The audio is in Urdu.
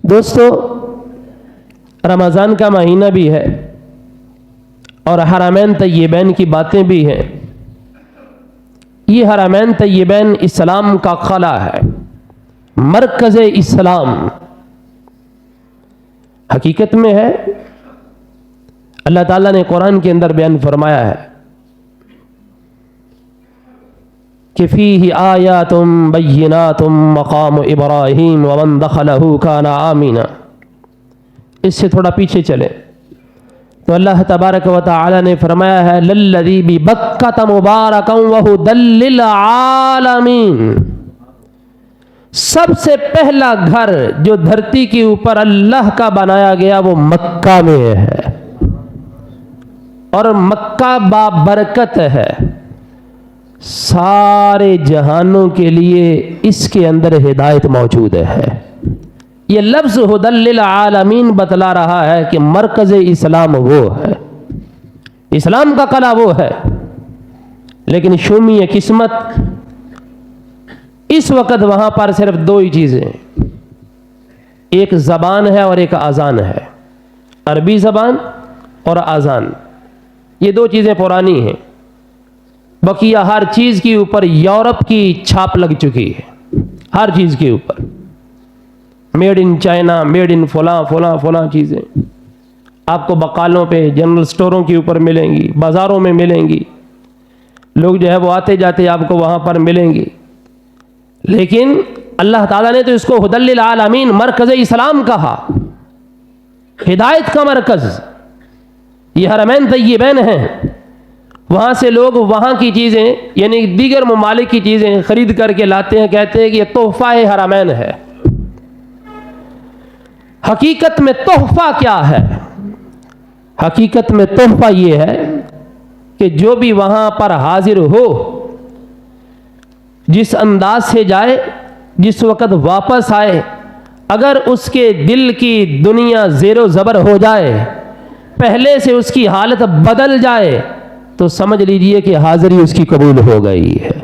دوستو، رمضان کا مہینہ بھی ہے اور حرمین طیبین کی باتیں بھی ہیں۔ یہ حرمین طیبین اسلام کا قلعہ ہے، مرکز اسلام حقیقت میں ہے۔ اللہ تعالیٰ نے قرآن کے اندر بیان فرمایا ہے کہ فیہ آیات بینات مقام ابراہیم ومن دخلہ کان آمنا۔ اس سے تھوڑا پیچھے چلیں تو اللہ تبارک و تعالی نے فرمایا ہے للذی ببکۃ مبارکا وہدی للعالمین۔ سب سے پہلا گھر جو دھرتی کے اوپر اللہ کا بنایا گیا وہ مکہ میں ہے، اور مکہ بابرکت ہے، سارے جہانوں کے لیے اس کے اندر ہدایت موجود ہے۔ یہ لفظ ہدی للعالمین بتلا رہا ہے کہ مرکز اسلام وہ ہے، اسلام کا قلعہ وہ ہے۔ لیکن شومی قسمت اس وقت وہاں پر صرف دو ہی چیزیں ہیں، ایک زبان ہے اور ایک اذان ہے، عربی زبان اور اذان۔ یہ دو چیزیں پرانی ہیں، بقیہ ہر چیز کے اوپر یورپ کی چھاپ لگ چکی ہے، ہر چیز کے اوپر made in China, made in فلاں فلاں فلاں چیزیں آپ کو بقالوں پہ، جنرل سٹوروں کے اوپر ملیں گی، بازاروں میں ملیں گی، لوگ جو ہے وہ آتے جاتے آپ کو وہاں پر ملیں گی۔ لیکن اللہ تعالیٰ نے تو اس کو ہدی للعالمین، مرکز اسلام کہا، ہدایت کا مرکز۔ یہ حرمین طیبین ہیں، وہاں سے لوگ وہاں کی چیزیں یعنی دیگر ممالک کی چیزیں خرید کر کے لاتے ہیں، کہتے ہیں کہ یہ تحفہ حرمین ہے۔ حقیقت میں تحفہ کیا ہے؟ حقیقت میں تحفہ یہ ہے کہ جو بھی وہاں پر حاضر ہو، جس انداز سے جائے، جس وقت واپس آئے، اگر اس کے دل کی دنیا زیر و زبر ہو جائے، پہلے سے اس کی حالت بدل جائے، تو سمجھ لیجئے کہ حاضری اس کی قبول ہو گئی ہے۔